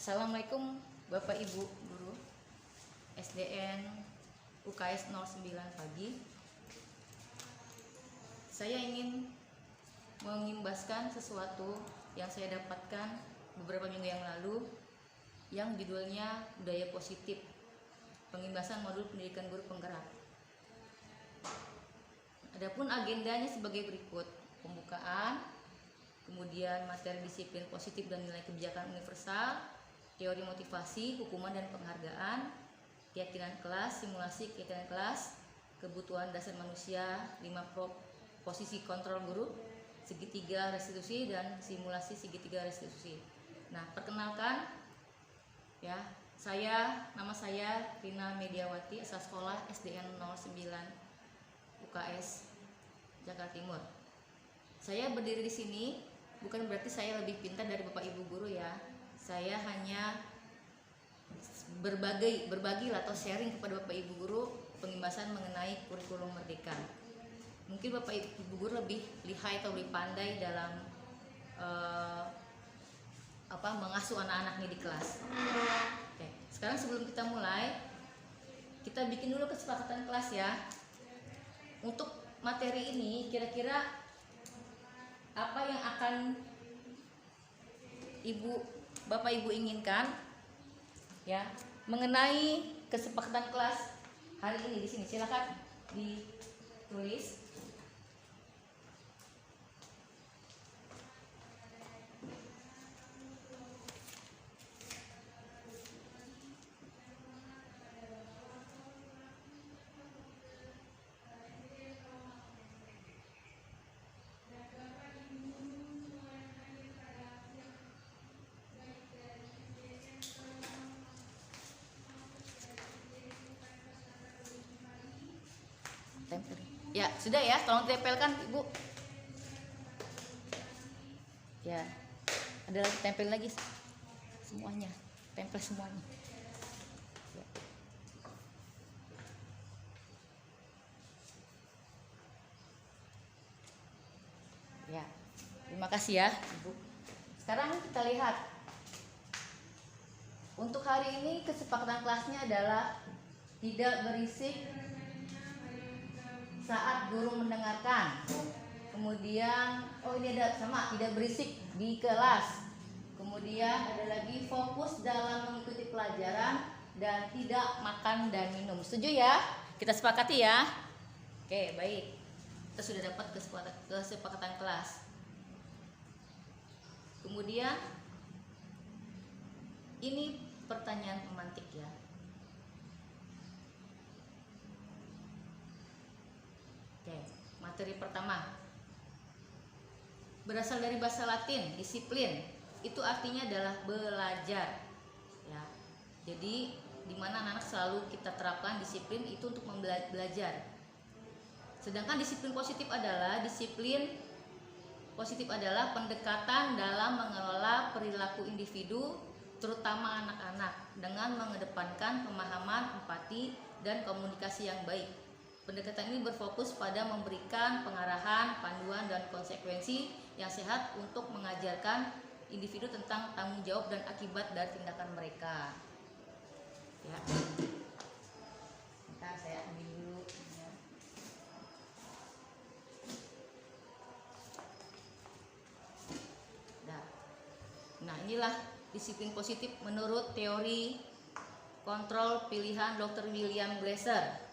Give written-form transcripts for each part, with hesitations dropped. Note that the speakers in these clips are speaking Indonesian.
Assalamualaikum Bapak Ibu Guru SDN UKS 09 Pagi. Saya ingin mengimbaskan sesuatu yang saya dapatkan beberapa minggu yang lalu yang judulnya Budaya Positif, pengimbasan modul pendidikan guru penggerak. Adapun agendanya sebagai berikut: pembukaan, kemudian materi disiplin positif dan nilai kebijakan universal, teori motivasi, hukuman dan penghargaan, keyakinan kelas, simulasi keyakinan kelas, kebutuhan dasar manusia, 5 posisi kontrol guru, segitiga restitusi, dan simulasi segitiga restitusi. Nah, perkenalkan ya, nama saya Rina Mediawati, asal sekolah SDN 09 UKS Jakarta Timur. Saya berdiri di sini bukan berarti saya lebih pintar dari Bapak Ibu guru ya. Saya hanya berbagi atau sharing kepada Bapak Ibu guru pengimbasan mengenai kurikulum merdeka. Mungkin Bapak Ibu guru lebih lihai atau lebih pandai dalam mengasuh anak-anaknya di kelas. Oke, sekarang sebelum kita mulai, kita bikin dulu kesepakatan kelas ya. Untuk materi ini kira-kira apa yang akan Bapak Ibu inginkan ya mengenai kesepakatan kelas hari ini di sini. Silakan ditulis. Tempel. Ya, sudah ya, tolong tempelkan Ibu. Ya. Ada lagi, tempel lagi semuanya. Tempel semuanya. Ya. Ya. Terima kasih ya, Ibu. Sekarang kita lihat. Untuk hari ini kesepakatan kelasnya adalah tidak berisik saat guru mendengarkan. Kemudian ini ada sama, tidak berisik di kelas. Kemudian ada lagi fokus dalam mengikuti pelajaran dan tidak makan dan minum. Setuju ya? Kita sepakati ya. Oke, baik. Kita sudah dapat kesepakatan kelas. Kemudian ini pertanyaan pemantik ya. Oke, materi pertama berasal dari bahasa Latin, disiplin. Itu artinya adalah belajar. Ya. Jadi di mana anak-anak selalu kita terapkan disiplin itu untuk belajar. Sedangkan disiplin positif adalah pendekatan dalam mengelola perilaku individu, terutama anak-anak, dengan mengedepankan pemahaman, empati, dan komunikasi yang baik. Pendekatan ini berfokus pada memberikan pengarahan, panduan, dan konsekuensi yang sehat untuk mengajarkan individu tentang tanggung jawab dan akibat dari tindakan mereka. Ya. Bentar, saya ambil dulu. Ya. Nah, inilah disiplin positif menurut teori kontrol pilihan Dr. William Glasser.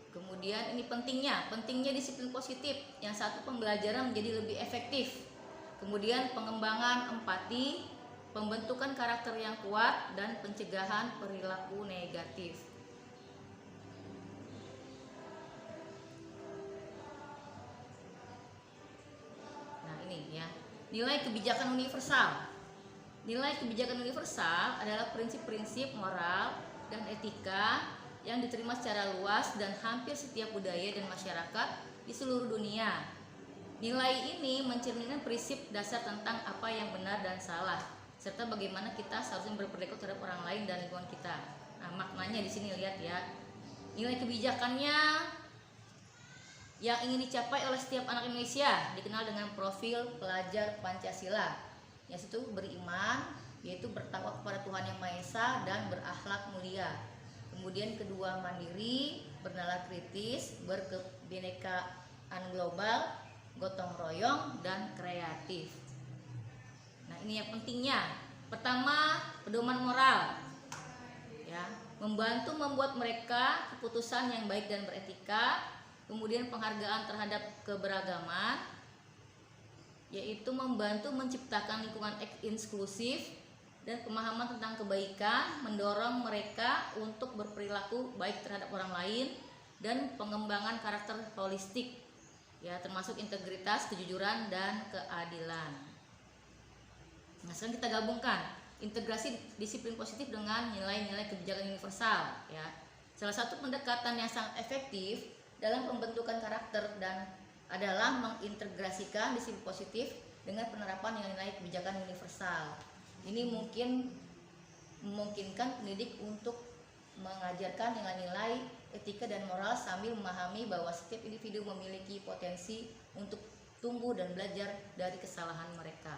Kemudian ini pentingnya disiplin positif. Yang satu, pembelajaran menjadi lebih efektif. Kemudian pengembangan empati, pembentukan karakter yang kuat, dan pencegahan perilaku negatif. Nah, ini ya. Nilai kebijakan universal. Nilai kebijakan universal adalah prinsip-prinsip moral dan etika yang diterima secara luas dan hampir setiap budaya dan masyarakat di seluruh dunia. Nilai ini mencerminkan prinsip dasar tentang apa yang benar dan salah, serta bagaimana kita seharusnya berperilaku terhadap orang lain dan lingkungan kita. Nah, maknanya di sini lihat ya. Nilai kebijakannya yang ingin dicapai oleh setiap anak Indonesia dikenal dengan profil pelajar Pancasila. Yang itu beriman, yaitu bertakwa kepada Tuhan Yang Maha Esa dan berakhlak mulia. Kemudian kedua, mandiri, bernalar kritis, berkebinekaan global, gotong royong, dan kreatif. Nah, ini yang pentingnya. Pertama, pedoman moral. Ya, membantu membuat mereka keputusan yang baik dan beretika. Kemudian penghargaan terhadap keberagaman, yaitu membantu menciptakan lingkungan inklusif dan pemahaman tentang kebaikan, mendorong mereka untuk berperilaku baik terhadap orang lain, dan pengembangan karakter holistik, ya, termasuk integritas, kejujuran, dan keadilan. Nah, sekarang kita gabungkan integrasi disiplin positif dengan nilai-nilai kebijakan universal, ya. Salah satu pendekatan yang sangat efektif dalam pembentukan karakter dan adalah mengintegrasikan disiplin positif dengan penerapan nilai-nilai kebijakan universal. Ini memungkinkan pendidik untuk mengajarkan nilai-nilai etika dan moral sambil memahami bahwa setiap individu memiliki potensi untuk tumbuh dan belajar dari kesalahan mereka.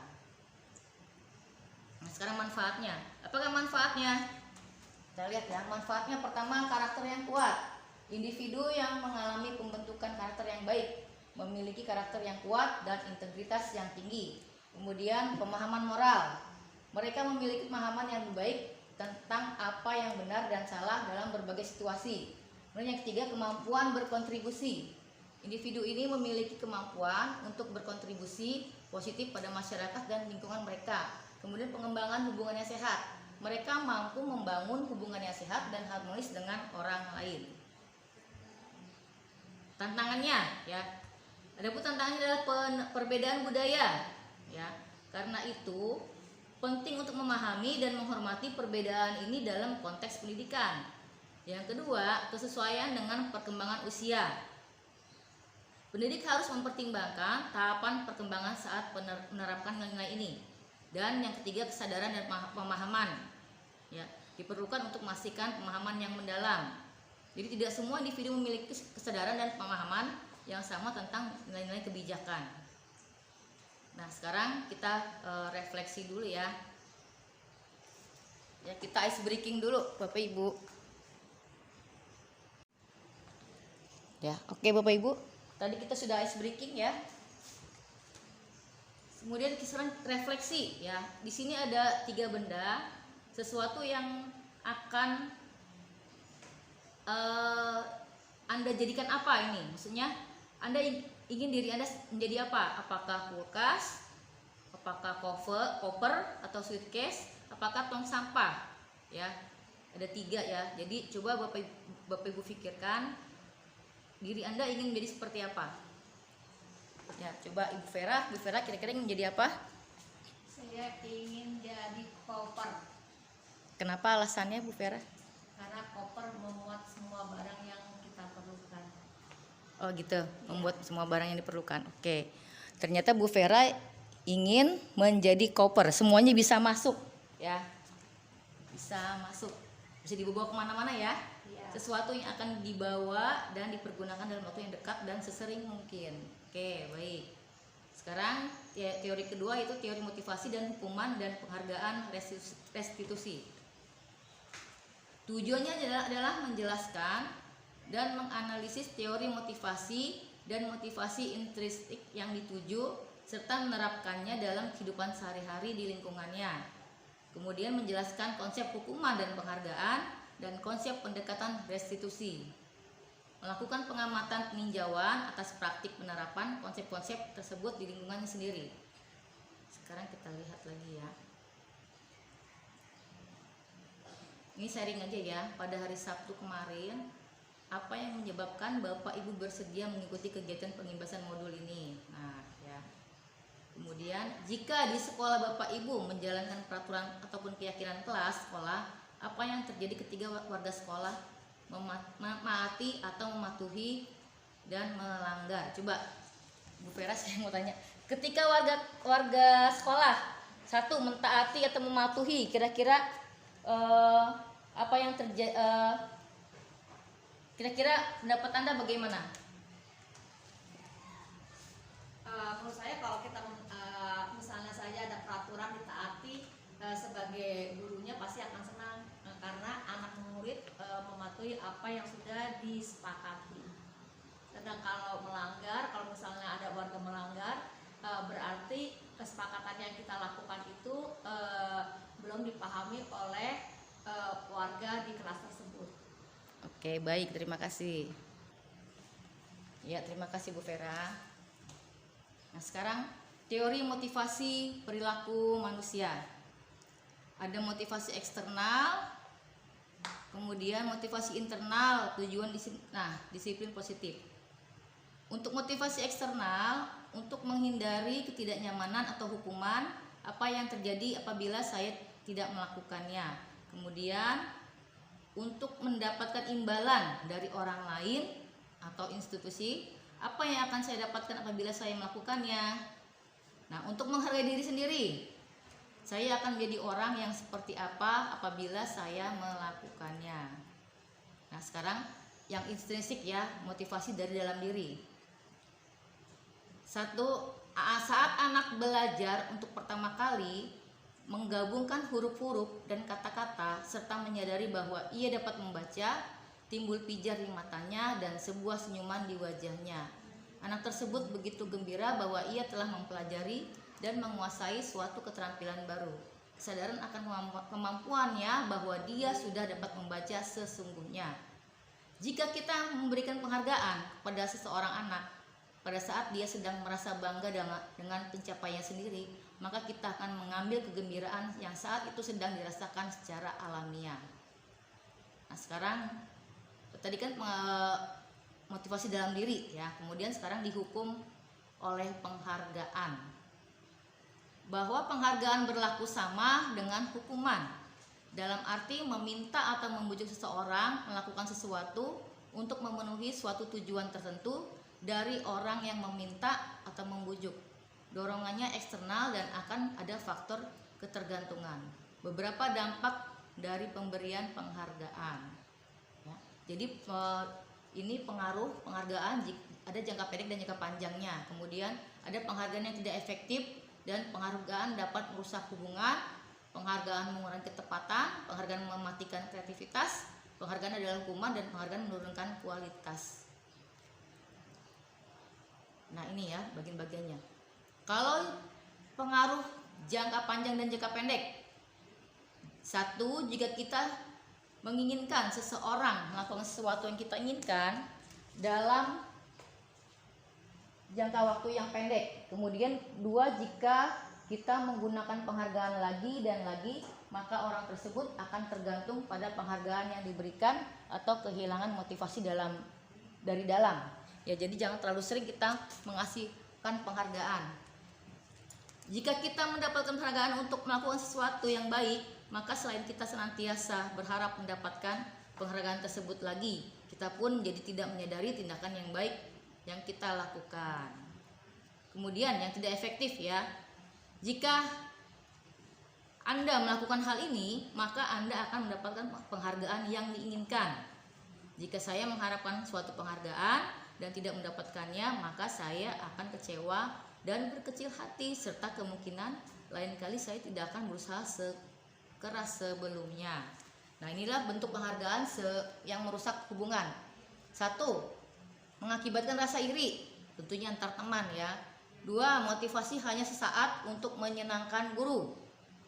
Nah, sekarang manfaatnya. Apakah manfaatnya? Kita lihat ya, manfaatnya pertama, karakter yang kuat. Individu yang mengalami pembentukan karakter yang baik memiliki karakter yang kuat dan integritas yang tinggi. Kemudian pemahaman moral. Mereka memiliki pemahaman yang lebih baik tentang apa yang benar dan salah dalam berbagai situasi. Kemudian yang ketiga, kemampuan berkontribusi. Individu ini memiliki kemampuan untuk berkontribusi positif pada masyarakat dan lingkungan mereka. Kemudian pengembangan hubungan yang sehat. Mereka mampu membangun hubungan yang sehat dan harmonis dengan orang lain. Tantangannya, ya, adapun tantangannya adalah perbedaan budaya, ya. Karena itu penting untuk memahami dan menghormati perbedaan ini dalam konteks pendidikan. Yang kedua, kesesuaian dengan perkembangan usia. Pendidik harus mempertimbangkan tahapan perkembangan saat menerapkan nilai-nilai ini. Dan yang ketiga, kesadaran dan pemahaman, ya, diperlukan untuk memastikan pemahaman yang mendalam. Jadi tidak semua individu memiliki kesadaran dan pemahaman yang sama tentang nilai-nilai kebijakan. Nah, sekarang kita refleksi dulu ya. Ya, kita ice breaking dulu, Bapak Ibu. Ya, oke Bapak Ibu. Tadi kita sudah ice breaking ya. Kemudian kisaran refleksi ya. Di sini ada 3 benda, sesuatu yang akan Anda jadikan apa ini? Maksudnya Anda ingin diri Anda menjadi apa? Apakah kulkas, apakah koper atau suitcase, apakah tong sampah? Ya, ada 3 ya. Jadi coba Bapak Ibu pikirkan diri Anda ingin menjadi seperti apa? Ya, coba Ibu Vera kira-kira ingin menjadi apa? Saya ingin jadi koper. Kenapa alasannya Bu Vera? Karena koper memuat semua barang yang kita perlukan. Oh gitu, membuat semua barang yang diperlukan. Oke. Ternyata Bu Vera ingin menjadi koper, semuanya bisa masuk, ya. Bisa masuk, bisa dibawa kemana-mana ya. Ya. Sesuatu yang akan dibawa dan dipergunakan dalam waktu yang dekat dan sesering mungkin. Oke, baik. Sekarang teori kedua itu teori motivasi dan hukuman dan penghargaan restitusi. Tujuannya adalah menjelaskan dan menganalisis teori motivasi dan motivasi intrinsik yang dituju serta menerapkannya dalam kehidupan sehari-hari di lingkungannya. Kemudian menjelaskan konsep hukuman dan penghargaan dan konsep pendekatan restitusi. Melakukan pengamatan peninjauan atas praktik penerapan konsep-konsep tersebut di lingkungannya sendiri. Sekarang kita lihat lagi ya. Ini sharing aja ya, pada hari Sabtu kemarin, apa yang menyebabkan Bapak Ibu bersedia mengikuti kegiatan pengimbasan modul ini? Nah, ya. Kemudian, jika di sekolah Bapak Ibu menjalankan peraturan ataupun keyakinan kelas sekolah, apa yang terjadi ketika warga sekolah memaati atau mematuhi dan melanggar? Coba Bu Vera, saya mau tanya, ketika warga sekolah satu mentaati atau mematuhi, kira-kira apa yang terjadi? Kira-kira pendapat Anda bagaimana? Menurut saya kalau kita misalnya saja ada peraturan sebagai gurunya pasti akan senang karena anak murid mematuhi apa yang sudah disepakati. Sedang kalau melanggar, kalau misalnya ada warga melanggar, berarti kesepakatan yang kita lakukan itu belum dipahami oleh warga di kelas tersebut. Oke, baik, terima kasih. Ya, terima kasih Bu Vera. Nah, sekarang teori motivasi perilaku manusia. Ada motivasi eksternal, kemudian motivasi internal, tujuan disiplin positif. Untuk motivasi eksternal, untuk menghindari ketidaknyamanan atau hukuman apa yang terjadi apabila saya tidak melakukannya. Kemudian untuk mendapatkan imbalan dari orang lain atau institusi, apa yang akan saya dapatkan apabila saya melakukannya. Nah, untuk menghargai diri sendiri, saya akan menjadi orang yang seperti apa apabila saya melakukannya. Nah, sekarang yang intrinsik ya, motivasi dari dalam diri. Saat anak belajar untuk pertama kali menggabungkan huruf-huruf dan kata-kata serta menyadari bahwa ia dapat membaca, timbul pijar di matanya dan sebuah senyuman di wajahnya. Anak tersebut begitu gembira bahwa ia telah mempelajari dan menguasai suatu keterampilan baru. Kesadaran akan kemampuannya bahwa dia sudah dapat membaca sesungguhnya. Jika kita memberikan penghargaan kepada seseorang anak pada saat dia sedang merasa bangga dengan pencapaiannya sendiri, maka kita akan mengambil kegembiraan yang saat itu sedang dirasakan secara alamiah. Nah, sekarang tadi kan motivasi dalam diri ya, kemudian sekarang dihukum oleh penghargaan. Bahwa penghargaan berlaku sama dengan hukuman, dalam arti meminta atau membujuk seseorang melakukan sesuatu untuk memenuhi suatu tujuan tertentu dari orang yang meminta atau membujuk. Dorongannya eksternal dan akan ada faktor ketergantungan. Beberapa dampak dari pemberian penghargaan. Ya, jadi ini penghargaan ada jangka pendek dan jangka panjangnya. Kemudian ada penghargaan yang tidak efektif dan penghargaan dapat merusak hubungan. Penghargaan mengurangi ketepatan, penghargaan mematikan kreativitas, penghargaan adalah hukuman, dan penghargaan menurunkan kualitas. Nah, ini ya bagian-bagiannya. Kalau pengaruh jangka panjang dan jangka pendek. Satu, jika kita menginginkan seseorang melakukan sesuatu yang kita inginkan dalam jangka waktu yang pendek. Kemudian dua, jika kita menggunakan penghargaan lagi dan lagi, maka orang tersebut akan tergantung pada penghargaan yang diberikan atau kehilangan motivasi dari dalam. Ya, jadi jangan terlalu sering kita mengasihkan penghargaan. Jika kita mendapatkan penghargaan untuk melakukan sesuatu yang baik, maka selain kita senantiasa berharap mendapatkan penghargaan tersebut lagi, kita pun jadi tidak menyadari tindakan yang baik yang kita lakukan. Kemudian yang tidak efektif ya. Jika Anda melakukan hal ini, maka Anda akan mendapatkan penghargaan yang diinginkan. Jika saya mengharapkan suatu penghargaan dan tidak mendapatkannya, maka saya akan kecewa dan berkecil hati, serta kemungkinan lain kali saya tidak akan berusaha sekeras sebelumnya. Nah, inilah bentuk penghargaan yang merusak hubungan. Satu, mengakibatkan rasa iri, tentunya antar teman ya. Dua, motivasi hanya sesaat untuk menyenangkan guru.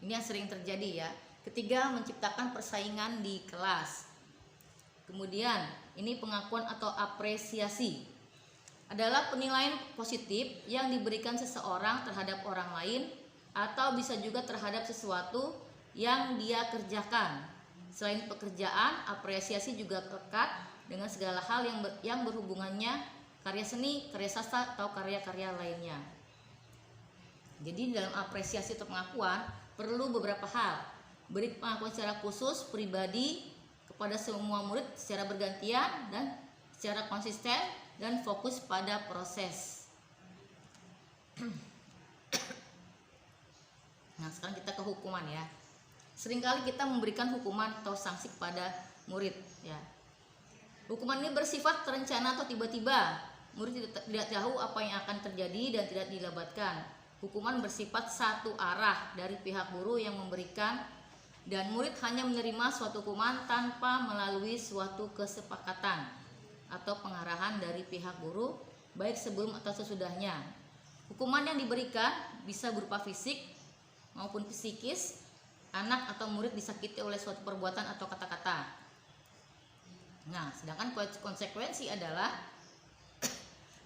Ini yang sering terjadi ya. Ketiga, menciptakan persaingan di kelas. Kemudian ini pengakuan atau apresiasi adalah penilaian positif yang diberikan seseorang terhadap orang lain atau bisa juga terhadap sesuatu yang dia kerjakan. Selain pekerjaan, apresiasi juga lekat dengan segala hal yang berhubungannya karya seni, karya sastra atau karya-karya lainnya. Jadi dalam apresiasi atau pengakuan perlu beberapa hal. Beri pengakuan secara khusus pribadi kepada semua murid secara bergantian dan secara konsisten dan fokus pada proses. Nah, sekarang kita ke hukuman ya. Seringkali kita memberikan hukuman atau sanksi kepada murid ya. Hukuman ini bersifat terencana atau tiba-tiba. Murid tidak tahu apa yang akan terjadi dan tidak dilabatkan. Hukuman bersifat satu arah dari pihak guru yang memberikan, dan murid hanya menerima suatu hukuman tanpa melalui suatu kesepakatan atau pengarahan dari pihak guru, baik sebelum atau sesudahnya. Hukuman yang diberikan bisa berupa fisik maupun psikis. Anak atau murid disakiti oleh suatu perbuatan atau kata-kata. Nah, sedangkan konsekuensi adalah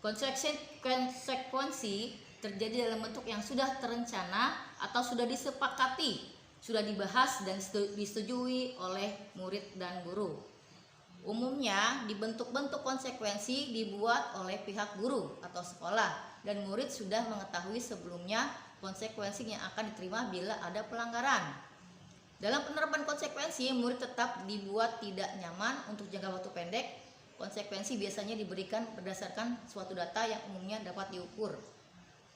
konsekuensi terjadi dalam bentuk yang sudah terencana atau sudah disepakati, sudah dibahas dan disetujui oleh murid dan guru. Umumnya dibentuk-bentuk konsekuensi dibuat oleh pihak guru atau sekolah, dan murid sudah mengetahui sebelumnya konsekuensi yang akan diterima bila ada pelanggaran. Dalam penerapan konsekuensi, murid tetap dibuat tidak nyaman untuk jangka waktu pendek. Konsekuensi biasanya diberikan berdasarkan suatu data yang umumnya dapat diukur.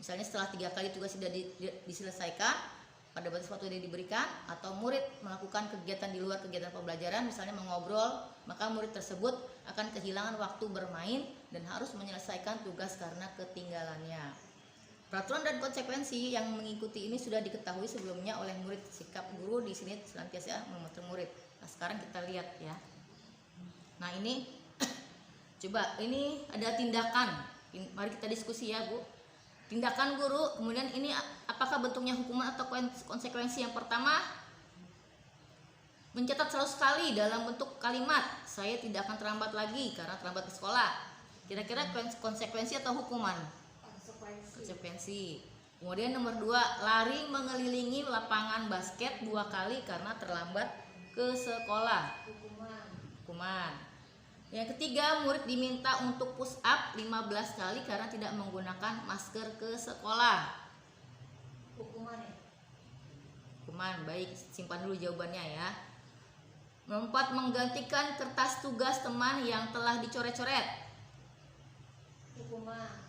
Misalnya setelah 3 kali tugas tidak diselesaikan pada batas waktu yang diberikan, atau murid melakukan kegiatan di luar kegiatan pembelajaran, misalnya mengobrol, maka murid tersebut akan kehilangan waktu bermain dan harus menyelesaikan tugas karena ketinggalannya. Peraturan dan konsekuensi yang mengikuti ini sudah diketahui sebelumnya oleh murid. Sikap guru di sini senantiasa memonitor murid. Nah, sekarang kita lihat ya. Nah, ini coba ini ada tindakan. Mari kita diskusi ya, Bu. Tindakan guru, kemudian ini apakah bentuknya hukuman atau konsekuensi? Yang pertama, mencatat 100 kali dalam bentuk kalimat, saya tidak akan terlambat lagi karena terlambat ke sekolah. Kira-kira konsekuensi atau hukuman? Konsekuensi. Kemudian nomor 2, lari mengelilingi lapangan basket 2 kali karena terlambat ke sekolah. Hukuman. Yang ketiga, murid diminta untuk push up 15 kali karena tidak menggunakan masker ke sekolah. Hukuman ya? Hukuman, baik, simpan dulu jawabannya ya. Nomor 4, menggantikan kertas tugas teman yang telah dicoret-coret. Hukuman.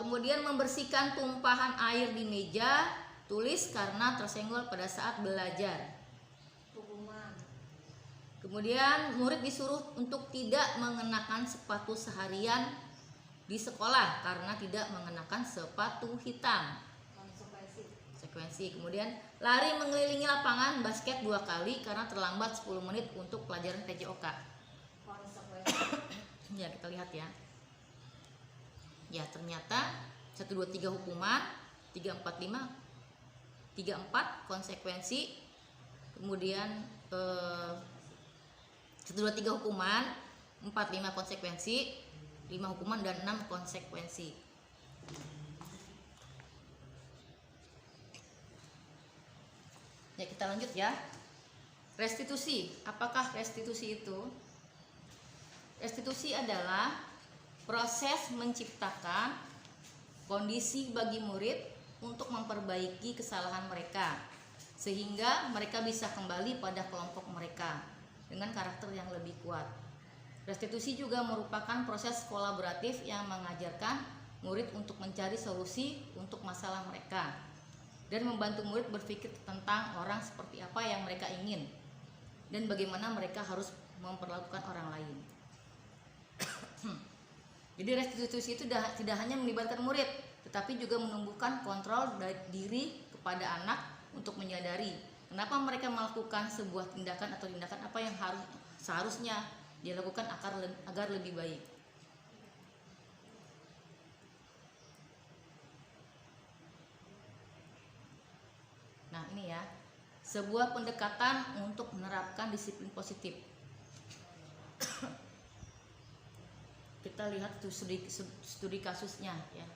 Kemudian membersihkan tumpahan air di meja tulis karena tersenggol pada saat belajar. Hukuman. Kemudian murid disuruh untuk tidak mengenakan sepatu seharian di sekolah karena tidak mengenakan sepatu hitam. Konsekuensi. Kemudian lari mengelilingi lapangan basket 2 kali karena terlambat 10 menit untuk pelajaran PJOK. Konsekuensi. Ya, kita lihat ya. Ya, ternyata 1 2 3 hukuman, 3 4 5 3 4 konsekuensi. Kemudian 1 2 3 hukuman, 4 5 konsekuensi, 5 hukuman dan 6 konsekuensi. Ya, kita lanjut ya. Restitusi. Apakah restitusi itu? Restitusi adalah proses menciptakan kondisi bagi murid untuk memperbaiki kesalahan mereka sehingga mereka bisa kembali pada kelompok mereka dengan karakter yang lebih kuat. Restitusi juga merupakan proses kolaboratif yang mengajarkan murid untuk mencari solusi untuk masalah mereka dan membantu murid berpikir tentang orang seperti apa yang mereka ingin dan bagaimana mereka harus memperlakukan orang lain. Jadi restitusi itu tidak hanya melibatkan murid, tetapi juga menumbuhkan kontrol dari diri kepada anak untuk menyadari kenapa mereka melakukan sebuah tindakan atau tindakan apa yang seharusnya dilakukan agar lebih baik. Nah, ini ya, sebuah pendekatan untuk menerapkan disiplin positif. Kita lihat tuh studi kasusnya ya.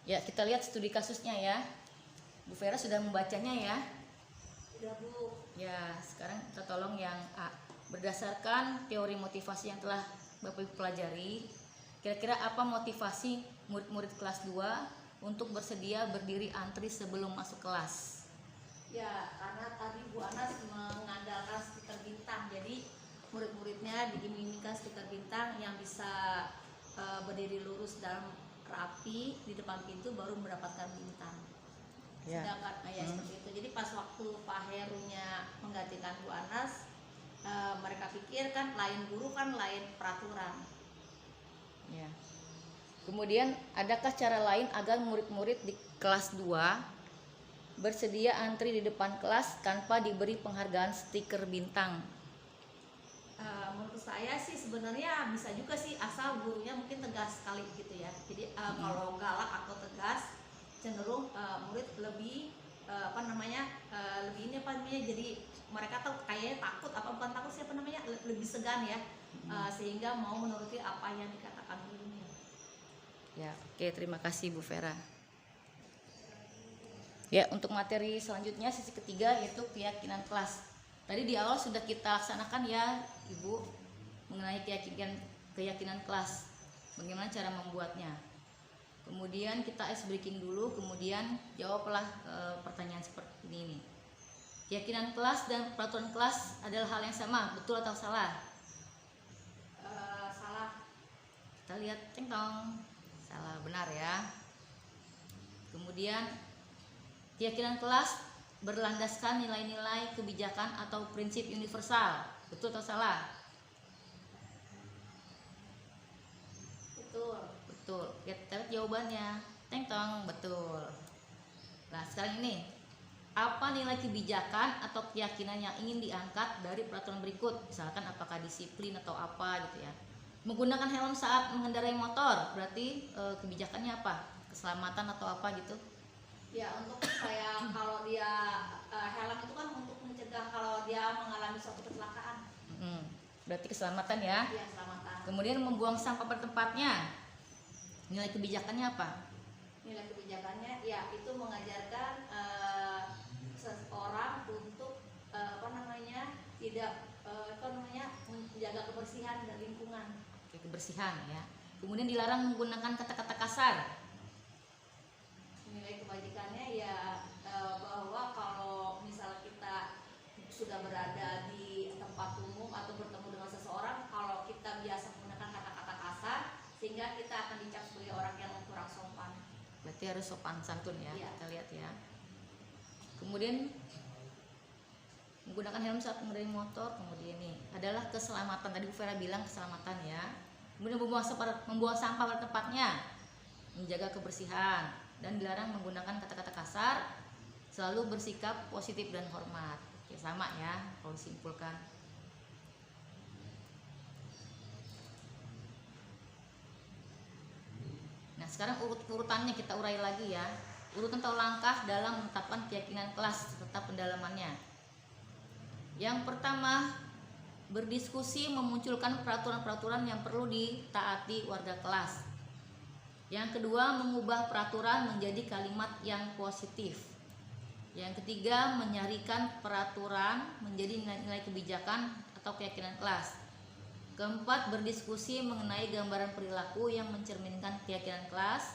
Ya, kita lihat studi kasusnya ya. Bu Vera sudah membacanya ya? Sudah, Bu. Ya, sekarang kita tolong yang A. Berdasarkan teori motivasi yang telah Bapak Ibu pelajari, kira-kira apa motivasi murid-murid kelas 2 untuk bersedia berdiri antri sebelum masuk kelas? Ya, karena tadi Bu Anas mengandalkan stiker bintang, jadi murid-muridnya diiming-imingkan stiker bintang yang bisa berdiri lurus dalam rapi di depan pintu baru mendapatkan bintang. Ya. Sedangkan seperti itu. Jadi pas waktu Pak Herunya menggantikan Bu Anas, mereka pikir kan lain guru kan lain peraturan. Ya. Kemudian adakah cara lain agar murid-murid di kelas 2 bersedia antri di depan kelas tanpa diberi penghargaan stiker bintang? Menurut saya sih sebenarnya bisa juga sih, asal gurunya mungkin tegas sekali gitu ya. Jadi kalau galak atau tegas cenderung murid lebih lebih ini apa namanya, jadi mereka tuh kayaknya takut, apa bukan takut siapa namanya, lebih segan ya, sehingga mau menuruti apa yang dikatakan gurunya. Ya, oke, terima kasih Bu Vera. Ya, untuk materi selanjutnya sesi ketiga yaitu keyakinan kelas. Tadi di awal sudah kita laksanakan ya Ibu mengenai keyakinan kelas, bagaimana cara membuatnya. Kemudian kita ice breaking dulu, kemudian jawablah pertanyaan seperti ini nih. Keyakinan kelas dan peraturan kelas adalah hal yang sama, betul atau salah? Salah. Kita lihat, teng-tong. Salah, benar ya. Kemudian keyakinan kelas berlandaskan nilai-nilai kebijakan atau prinsip universal, betul atau salah? Betul. Betul. Kita lihat jawabannya, teng-tong, betul. Nah sekarang ini, apa nilai kebijakan atau keyakinan yang ingin diangkat dari peraturan berikut? Misalkan apakah disiplin atau apa gitu ya. Menggunakan helm saat mengendarai motor, berarti kebijakannya apa? Keselamatan atau apa gitu? Ya, untuk saya kalau dia helm itu kan untuk mencegah kalau dia mengalami suatu kecelakaan. Berarti keselamatan ya. Iya, keselamatan. Kemudian membuang sampah pada tempatnya. Nilai kebijakannya apa? Nilai kebijakannya ya itu mengajarkan seseorang untuk tidak menjaga kebersihan dan lingkungan. Oke, kebersihan ya. Kemudian dilarang menggunakan kata-kata kasar. Nilai kebajikannya ya bahwa kalau misal kita sudah berada di tempat umum atau bertemu dengan seseorang, kalau kita biasa menggunakan kata-kata kasar, sehingga kita akan dicap sebagai orang yang kurang sopan. Berarti harus sopan santun ya. Iya. Kita lihat ya. Kemudian menggunakan helm saat mengendarai motor, kemudian ini adalah keselamatan. Tadi Bu Vera bilang keselamatan ya. Kemudian membuang sampah pada tempatnya, menjaga kebersihan, dan dilarang menggunakan kata-kata kasar, selalu bersikap positif dan hormat. Oke, sama ya kalau disimpulkan. Nah sekarang urutannya kita urai lagi ya. Urutan atau langkah dalam menetapkan keyakinan kelas serta pendalamannya. Yang pertama, berdiskusi memunculkan peraturan-peraturan yang perlu ditaati warga kelas. Yang kedua, mengubah peraturan menjadi kalimat yang positif. Yang ketiga, menyarikan peraturan menjadi nilai-nilai kebijakan atau keyakinan kelas. Keempat, berdiskusi mengenai gambaran perilaku yang mencerminkan keyakinan kelas.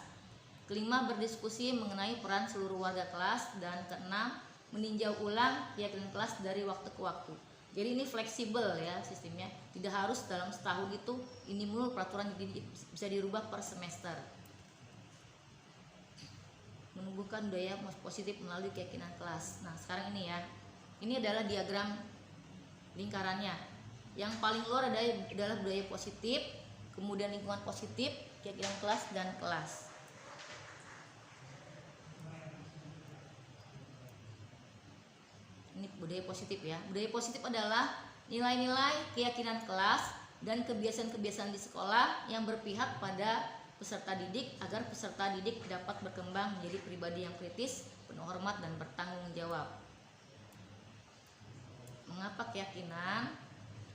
Kelima, berdiskusi mengenai peran seluruh warga kelas. Dan keenam, meninjau ulang keyakinan kelas dari waktu ke waktu. Jadi ini fleksibel ya sistemnya, tidak harus dalam setahun itu ini mulu peraturan, jadi bisa dirubah per semester. Menumbuhkan budaya positif melalui keyakinan kelas. Nah sekarang ini ya, ini adalah diagram lingkarannya. Yang paling luar adalah budaya positif, kemudian lingkungan positif, keyakinan kelas, dan kelas. Ini budaya positif ya. Budaya positif adalah nilai-nilai keyakinan kelas dan kebiasaan-kebiasaan di sekolah yang berpihak pada peserta didik agar peserta didik dapat berkembang menjadi pribadi yang kritis, penuh hormat, dan bertanggung jawab. Mengapa keyakinan?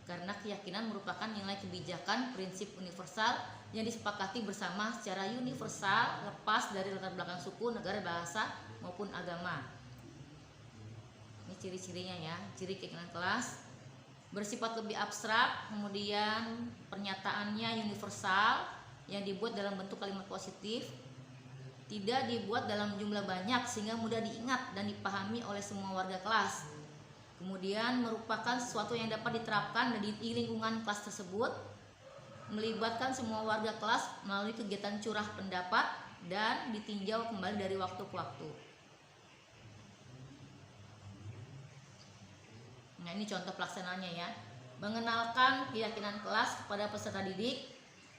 Karena keyakinan merupakan nilai kebijakan prinsip universal yang disepakati bersama secara universal lepas dari latar belakang suku, negara, bahasa, maupun agama. Ini ciri-cirinya ya. Ciri keyakinan kelas bersifat lebih abstrak, kemudian pernyataannya universal yang dibuat dalam bentuk kalimat positif, tidak dibuat dalam jumlah banyak sehingga mudah diingat dan dipahami oleh semua warga kelas. Kemudian merupakan sesuatu yang dapat diterapkan di lingkungan kelas tersebut melibatkan semua warga kelas melalui kegiatan curah pendapat dan ditinjau kembali dari waktu ke waktu. Nah, ini contoh pelaksanaannya ya. Mengenalkan keyakinan kelas kepada peserta didik,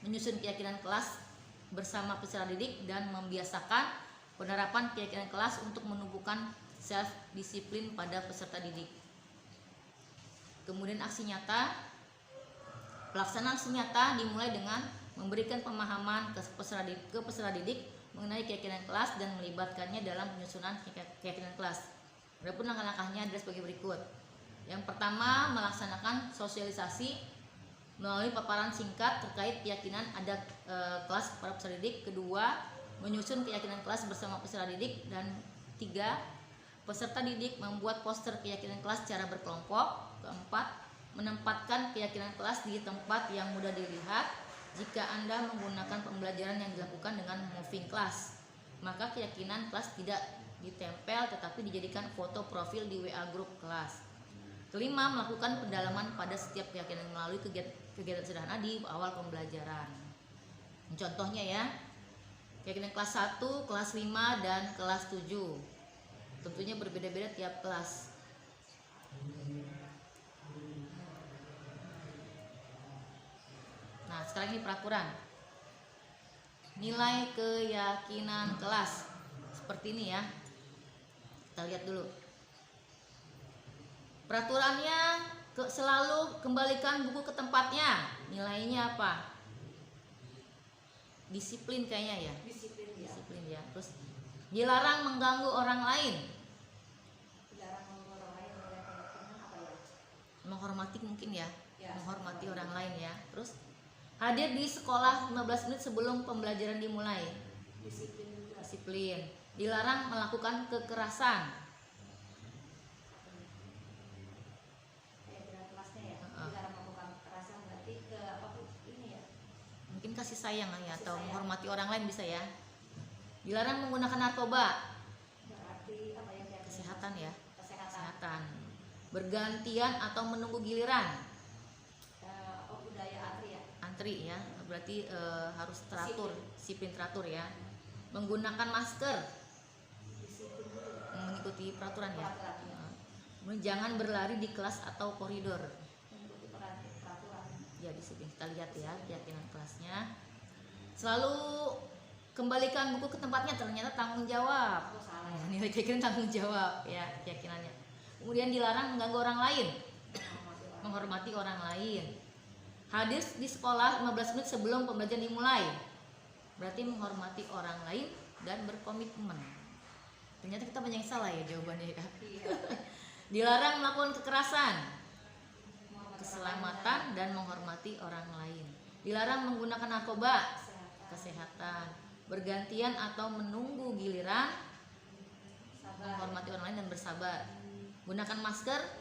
menyusun keyakinan kelas bersama peserta didik, dan membiasakan penerapan keyakinan kelas untuk menumbuhkan self disiplin pada peserta didik. Kemudian aksi nyata. Pelaksanaan aksi nyata dimulai dengan memberikan pemahaman ke peserta didik mengenai keyakinan kelas dan melibatkannya dalam penyusunan keyakinan kelas. Adapun langkah-langkahnya adalah sebagai berikut. Yang pertama, melaksanakan sosialisasi melalui paparan singkat terkait keyakinan ada kelas kepada peserta didik. Kedua, menyusun keyakinan kelas bersama peserta didik. Dan tiga, peserta didik membuat poster keyakinan kelas secara berkelompok. Keempat, menempatkan keyakinan kelas di tempat yang mudah dilihat. Jika Anda menggunakan pembelajaran yang dilakukan dengan moving class, maka keyakinan kelas tidak ditempel tetapi dijadikan foto profil di WA grup kelas. Kelima, melakukan pendalaman pada setiap keyakinan melalui kegiatan sederhana di awal pembelajaran. Contohnya ya, keyakinan kelas 1, kelas 5, dan kelas 7. Tentunya berbeda-beda tiap kelas. Nah, sekarang ini peraturan. Nilai keyakinan kelas seperti ini ya. Kita lihat dulu. Peraturannya selalu kembalikan buku ke tempatnya. Nilainya apa? Disiplin kayaknya ya. Disiplin ya. Terus dilarang mengganggu orang lain. Dilarang mengganggu orang lain, nilai keyakinan apa ya? Menghormati mungkin ya. Ya, menghormati orang lain ya. Terus hadir di sekolah 15 menit sebelum pembelajaran dimulai. Disiplin juga. Disiplin. Dilarang melakukan kekerasan. Keyakinan kelasnya ya. Dilarang melakukan kekerasan berarti ke apa ini ya? Mungkin kasih sayang ya, atau sayang. menghormati orang lain bisa ya. Dilarang menggunakan narkoba. Berarti apa ya? Kesehatan ya. Kesehatan. Kesehatan. Bergantian atau menunggu giliran. Budaya antri ya. Antri ya. Berarti harus teratur, disiplin teratur ya. Menggunakan masker. Disiplin juga. Mengikuti peraturan ya. Peraturan. Jangan berlari di kelas atau koridor. Mengikuti peraturan. Ya, disiplin. Kita lihat ya keyakinan kelasnya. Selalu kembalikan buku ke tempatnya, ternyata tanggung jawab. Oh, salah. Nah, nilai keyakinan tanggung jawab ya keyakinannya. Kemudian dilarang mengganggu orang lain. Menghormati orang lain. Hadir di sekolah 15 menit sebelum pembelajaran dimulai. Berarti menghormati orang lain dan berkomitmen. Ternyata kita banyak yang salah ya jawabannya ya. Iya. Dilarang melakukan kekerasan. Keselamatan dan menghormati orang lain. Dilarang menggunakan narkoba. Kesehatan. Bergantian atau menunggu giliran. Menghormati orang lain dan bersabar. Gunakan masker.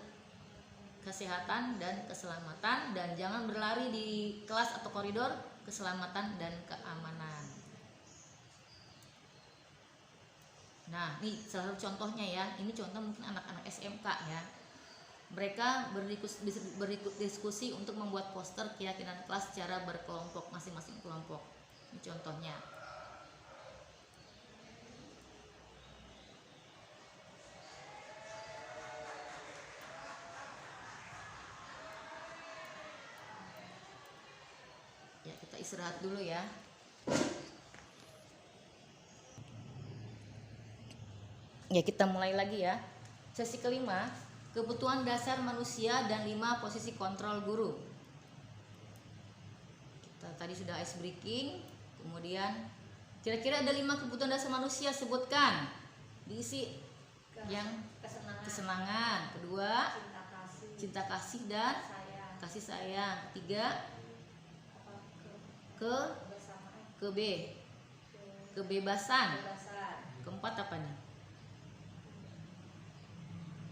Kesehatan dan keselamatan, dan jangan berlari di kelas atau koridor. Keselamatan dan keamanan. Nah, ini salah satu contohnya ya. Ini contoh mungkin anak-anak SMK ya. Mereka berdiskusi untuk membuat poster keyakinan kelas secara berkelompok, masing-masing kelompok. Ini contohnya. Ya, kita istirahat dulu ya. Ya, kita mulai lagi ya. Sesi kelima, kebutuhan dasar manusia dan 5 posisi kontrol guru. Kita tadi sudah ice breaking. Kemudian kira-kira ada 5 kebutuhan dasar manusia, sebutkan. Diisi yang kesenangan. Kedua, cinta kasih dan kasih sayang. Ketiga, kebebasan. Keempat apa nih?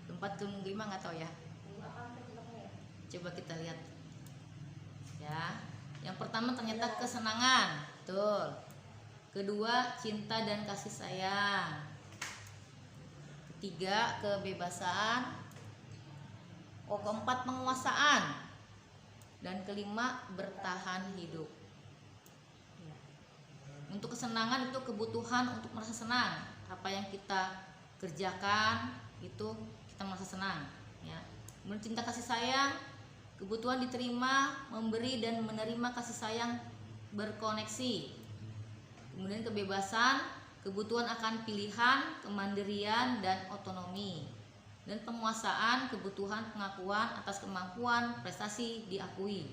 Keempat, kelima nggak tahu ya. Coba kita lihat ya. Yang pertama ternyata kesenangan, betul. Kedua, cinta dan kasih sayang. Ketiga, kebebasan. Keempat, penguasaan. Dan kelima, bertahan hidup. Untuk kesenangan itu kebutuhan untuk merasa senang. Apa yang kita kerjakan itu kita merasa senang, ya. Kemudian cinta kasih sayang, kebutuhan diterima, memberi dan menerima kasih sayang berkoneksi. Kemudian kebebasan, kebutuhan akan pilihan, kemandirian dan otonomi. Dan penguasaan, kebutuhan pengakuan atas kemampuan prestasi diakui.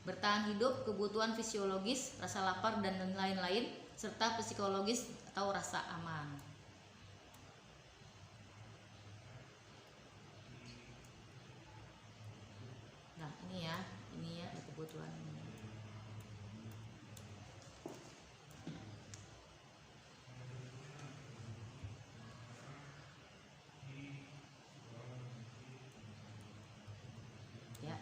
Bertahan hidup, kebutuhan fisiologis, rasa lapar dan lain-lain, serta psikologis atau rasa aman. Nah, ini ya kebutuhan ini. Ya.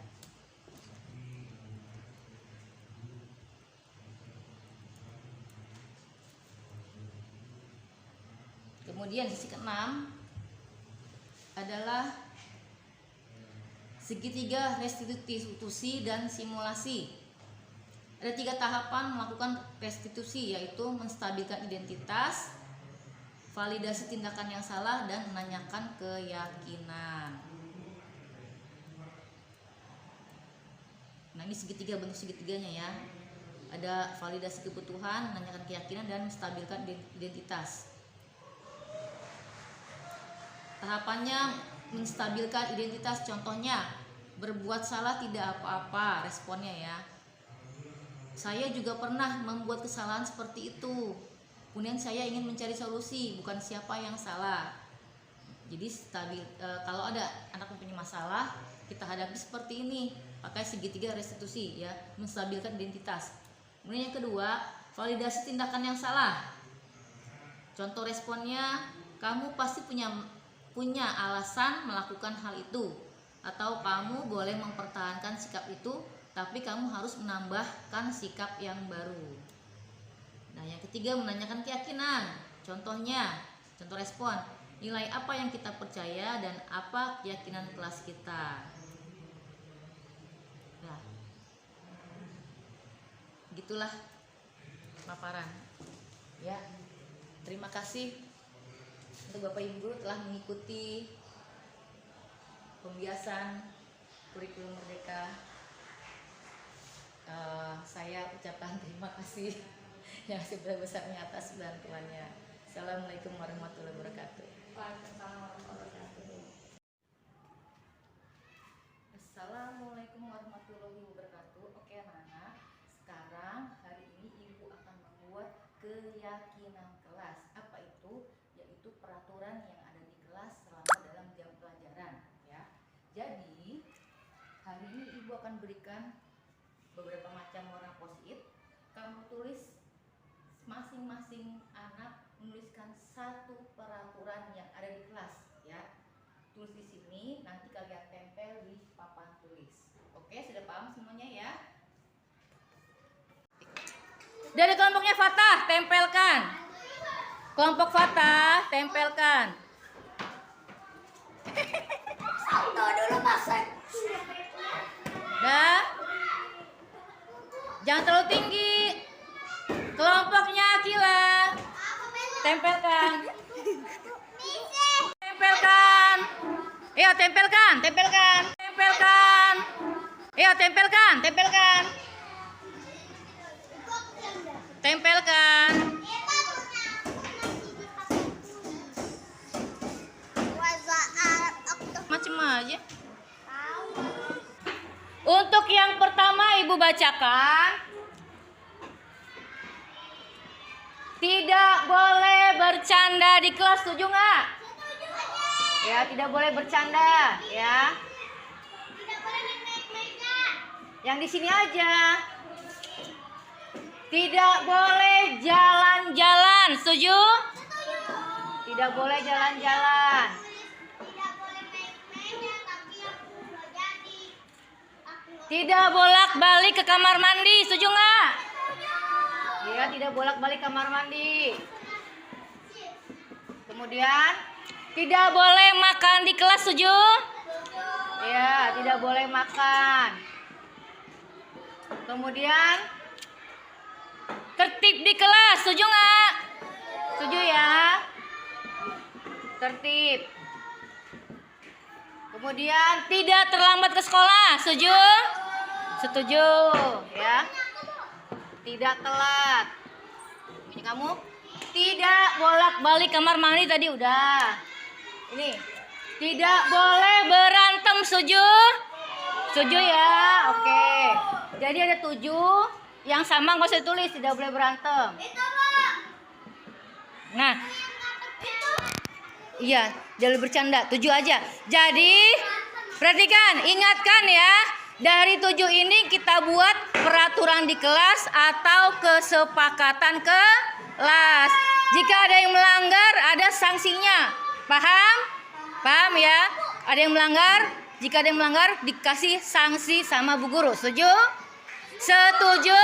Kemudian sisi keenam adalah segitiga restitusi dan simulasi. Ada 3 tahapan melakukan restitusi, yaitu menstabilkan identitas, validasi tindakan yang salah, dan menanyakan keyakinan. Nah, ini segitiga, bentuk segitiganya ya. Ada validasi kebutuhan, menanyakan keyakinan, dan menstabilkan identitas. Tahapannya menstabilkan identitas, contohnya berbuat salah tidak apa-apa, responnya ya. Saya juga pernah membuat kesalahan seperti itu. Kemudian saya ingin mencari solusi, bukan siapa yang salah. Jadi kalau ada anak mempunyai masalah, kita hadapi seperti ini, pakai segitiga restitusi ya, menstabilkan identitas. Kemudian yang kedua, validasi tindakan yang salah. Contoh responnya, kamu pasti punya alasan melakukan hal itu, atau kamu boleh mempertahankan sikap itu, tapi kamu harus menambahkan sikap yang baru. Nah, yang ketiga, menanyakan keyakinan. Contohnya, contoh respon, nilai apa yang kita percaya dan apa keyakinan kelas kita. Nah, gitulah paparan. Ya, terima kasih untuk Bapak Ibu telah mengikuti pembiasan kurikulum Merdeka. Saya ucapkan terima kasih yang sebesar-besarnya atas bantuannya. Assalamualaikum warahmatullahi wabarakatuh. Waalaikumsalam warahmatullahi wabarakatuh. Assalamualaikum warahmatullahi wabarakatuh. Oke anak-anak, sekarang hari ini Ibu akan membuat keyakinan kelas. Apa itu? Yaitu peraturan yang ada di kelas selama dalam jam pelajaran ya. Jadi hari ini Ibu akan berikan beberapa macam warna post-it. Kamu tulis, masing-masing anak menuliskan satu peraturan yang ada di kelas ya. Tulis di sini, nanti kalian tempel di papan tulis. Oke, sudah paham semuanya ya? Dari kelompoknya Fatah, tempelkan. Kelompok Fatah, tempelkan. Salto dulu masuk. Dah. Jangan terlalu tinggi. Kelompoknya Akila, tempelkan. Tempelkan. Ayo tempelkan, tempelkan. Tempelkan. Ayo tempelkan, tempelkan. Tempelkan. Macam aja. Untuk yang pertama Ibu bacakan. Tidak boleh bercanda di kelas, setuju nggak? Ya, tidak boleh bercanda, ya. Yang di sini aja. Tidak boleh jalan-jalan, setuju? Tidak boleh jalan-jalan. Tidak bolak-balik ke kamar mandi, setuju nggak? Ya, tidak bolak-balik kamar mandi. Kemudian, tidak boleh makan di kelas, setuju? Ya, tidak boleh makan. Kemudian tertib di kelas, setuju nggak? Setuju ya? Tertib. Kemudian tidak terlambat ke sekolah, setuju? Setuju ya. Tidak telat. Ini kamu tidak bolak-balik kamar mandi tadi udah. Ini tidak boleh berantem, setuju? Setuju ya? Oke. Jadi ada 7 yang sama nggak usah tulis, tidak boleh berantem. Nah, iya, jangan bercanda, 7 aja. Jadi perhatikan, ingatkan ya. Dari 7 ini kita buat peraturan di kelas atau kesepakatan kelas. Jika ada yang melanggar, ada sanksinya. Paham? Paham ya? Ada yang melanggar, jika ada yang melanggar dikasih sanksi sama bu guru. Setuju? Setuju?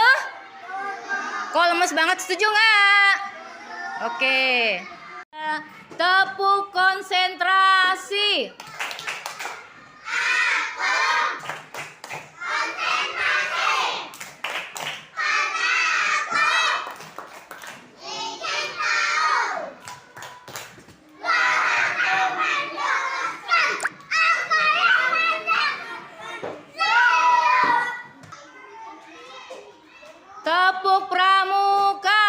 Kok lemes banget, setuju nggak? Oke. Tepuk konsentrasi. Tepuk pramuka.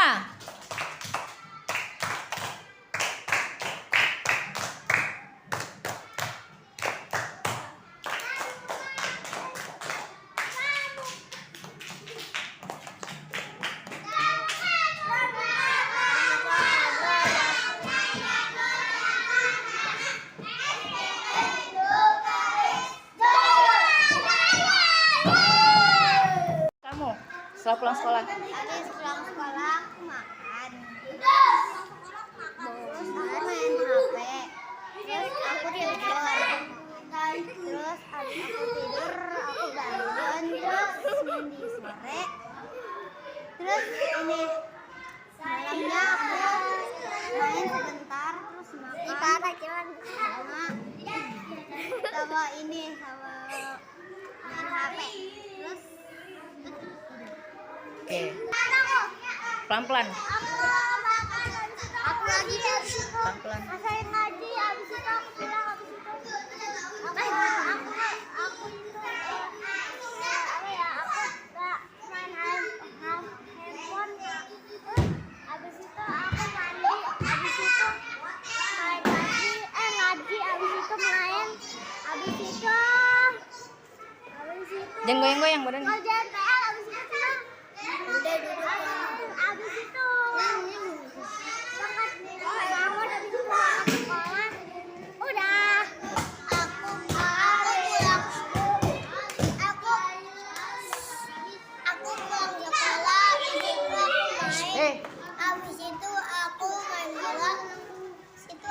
Kamu setelah pulang sekolah. Habis pulang sekolah aku makan. Terus aku main HP. Terus aku tidur. Terus habis aku tidur aku bangun. Terus mandi sore. Terus ini malamnya aku main sebentar. Terus makan sama ini sama main HP. Terus Oke. Pelan-pelan. aku lagi habis itu Pelan-pelan. saya ngaji habis itu aku pulang habis itu aku itu apa ya aku nggak main handphone terus habis itu aku mandi habis itu main ngaji habis itu main habis itu Jangan goyang-goyang badan. kerjaan PR habis itu senang udah duduk habis itu bangun habis itu aku sekolah udah aku pulang aku pulang sekolah habis itu aku main habis itu aku main bola itu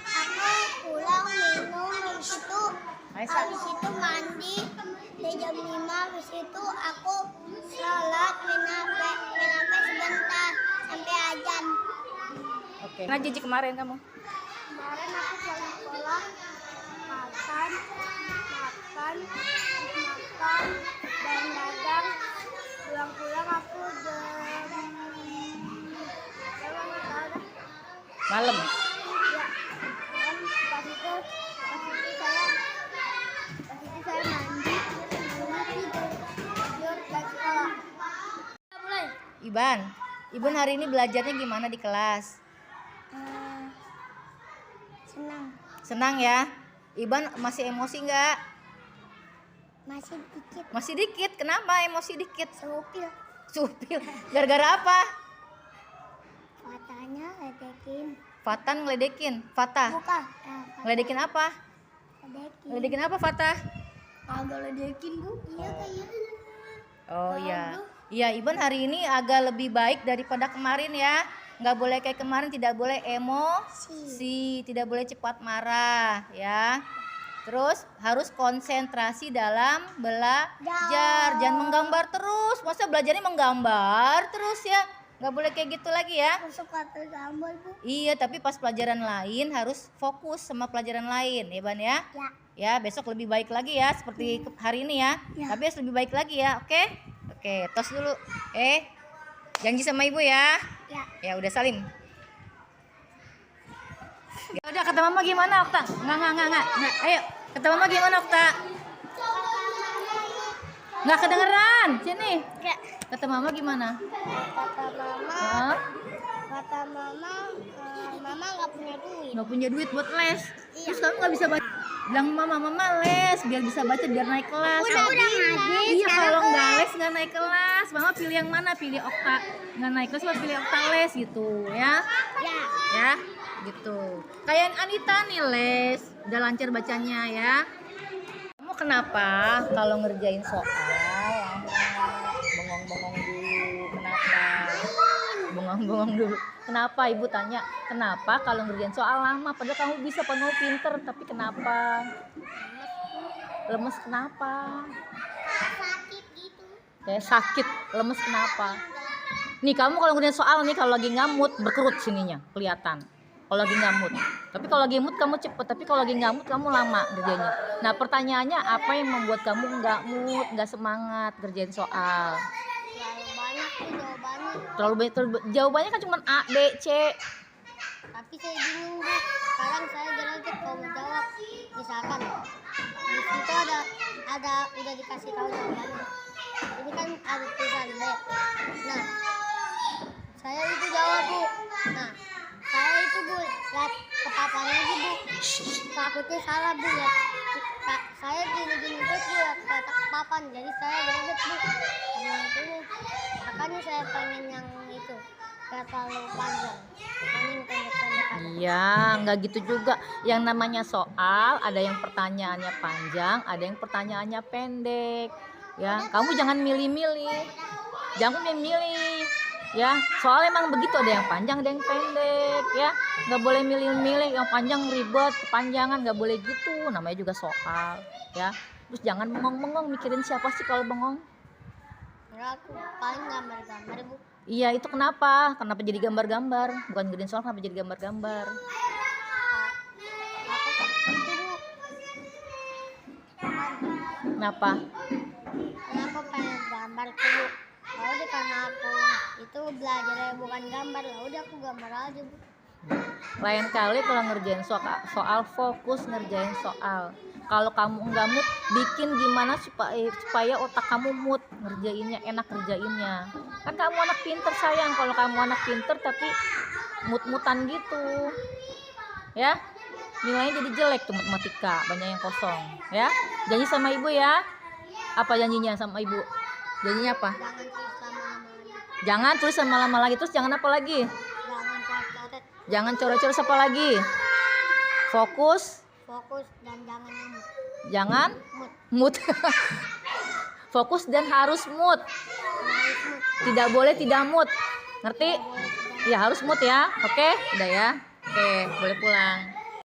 aku pulang minum habis itu mandi di jam 5 habis itu aku sholat main HP sebentar sampai azan. Oke. Nah, Cici kemarin kamu. Kemarin aku pulang sekolah makan dan dagang pulang aku jam berapa nggak tahu dah. Malam. Ya, kan pas itu saya mandi tidur balik sekolah. Mulai. Iban hari ini belajarnya gimana di kelas? Senang. Senang ya? Iban masih emosi nggak? Masih dikit. Masih dikit. Kenapa emosi dikit? Supil. Supil. Gara-gara apa? Katanya ledekin. Fatan ngeledekin. Fatah. Bukan. Ngeledekin apa? Ledekin. Ngeledekin apa Fatah? Agak ledekin bu. Iya kayaknya. Oh iya. Iya, Iban hari ini agak lebih baik daripada kemarin ya. Nggak boleh kayak kemarin, tidak boleh emosi, tidak boleh cepat marah ya. Terus harus konsentrasi dalam belajar. Jangan menggambar terus. Masa belajarnya menggambar terus ya? Nggak boleh kayak gitu lagi ya. Aku suka tergambar, Bu. Iya, tapi pas pelajaran lain harus fokus sama pelajaran lain, ya Ban ya. Ya. Ya, besok lebih baik lagi ya seperti hari ini ya. Ya. Tapi harus lebih baik lagi ya, oke? Oke, tos dulu. Janji sama ibu ya. Ya. Ya udah salim. Ya udah, kata mama gimana, Okta? Nggak. Ayo, kata mama gimana, Okta? Nggak kedengeran. Sini. Ya. Kata mama gimana? Hah? Kata mama, mama nggak punya duit. Nggak punya duit buat les. Iya. Terus kamu nggak bisa baca. Bilang mama les biar bisa baca, biar naik kelas. Udah ngaji. Iya, kalau nggak les nggak naik kelas. Mama pilih yang mana? Pilih Okta nggak naik kelas, atau pilih Okta les gitu ya? Ya. Ya, gitu. Kayak Anita nih les, udah lancar bacanya ya. Kamu kenapa kalau ngerjain soal bengong-bengong dulu? Kenapa? Bengong-bengong dulu. Kenapa? Ibu tanya, kenapa kalau ngerjain soal lama? Padahal kamu bisa, kamu pinter, tapi kenapa? Lemes kenapa? Sakit gitu. Kayak sakit, lemes kenapa? Nih kamu kalau ngerjain soal nih, kalau lagi ngamut berkerut sininya, kelihatan. Kalau lagi ngamut. Tapi kalau lagi mood kamu cepet, tapi kalau lagi ngamut kamu lama ngerjainnya. Nah pertanyaannya, apa yang membuat kamu nggak mood, nggak semangat ngerjain soal? Terlalu banyak tuh jawabannya. Terlalu banyak, jawabannya kan cuma A, B, C. Tapi saya bingung, Bu. Sekarang saya greget kalau mau jawab. Misalkan di situ ada udah dikasih tahu jawabannya. Ini kan ada tulisan B. Nah, saya itu jawab, Bu. Nah, saya itu, Bu, lihat ke papan lagi, Bu. Takutnya salah, Bu, ya. Saya gini-gini terus, Bu, lihat ke papan. Jadi saya greget, Bu. Karena itu, Bu. Makanya saya pengen yang itu. Gak terlalu panjang. Pengen pendek-pendek aja. Iya, nggak gitu juga. Yang namanya soal, ada yang pertanyaannya panjang, ada yang pertanyaannya pendek. Ya, kamu jangan milih-milih. Jangan milih-milih. Ya, soal emang begitu, ada yang panjang, ada yang pendek. Ya, nggak boleh milih-milih. Yang panjang ribet, kepanjangan, nggak boleh gitu. Namanya juga soal. Ya, terus jangan bengong-bengong. Mikirin siapa sih kalau bengong? Enggak, aku paling gambar-gambar, Bu. Iya, itu kenapa? Kenapa jadi gambar-gambar? Bukan ngerjain soal, kenapa jadi gambar-gambar? Aku itu, Bu. Kenapa? Kenapa pengen gambar tuh, Bu? Oh, udah karena aku itu belajarnya bukan gambar, lah udah aku gambar aja, Bu. Lain kali kalau ngerjain soal fokus ngerjain soal. Kalau kamu nggak mood, bikin gimana supaya otak kamu mood ngerjainnya, enak ngerjainnya. Kan kamu anak pinter sayang. Kalau kamu anak pinter tapi mood-mutan gitu, ya nilainya jadi jelek tuh matematika, banyak yang kosong. Ya, janji sama ibu ya. Apa janjinya sama ibu? Janjinya apa? Jangan tulis lama-lama lagi. Jangan tulis lama-lama lagi. Terus jangan apa lagi? Jangan coret-coret. Jangan coret-coret, apa lagi? Fokus. Fokus dan jangan ngamuk. Jangan Mood. mood. Fokus dan harus mood. Harus mood. Tidak boleh tidak mood. Ngerti? Boleh tidak. Ya harus mood ya. Oke, udah ya. Oke, boleh pulang.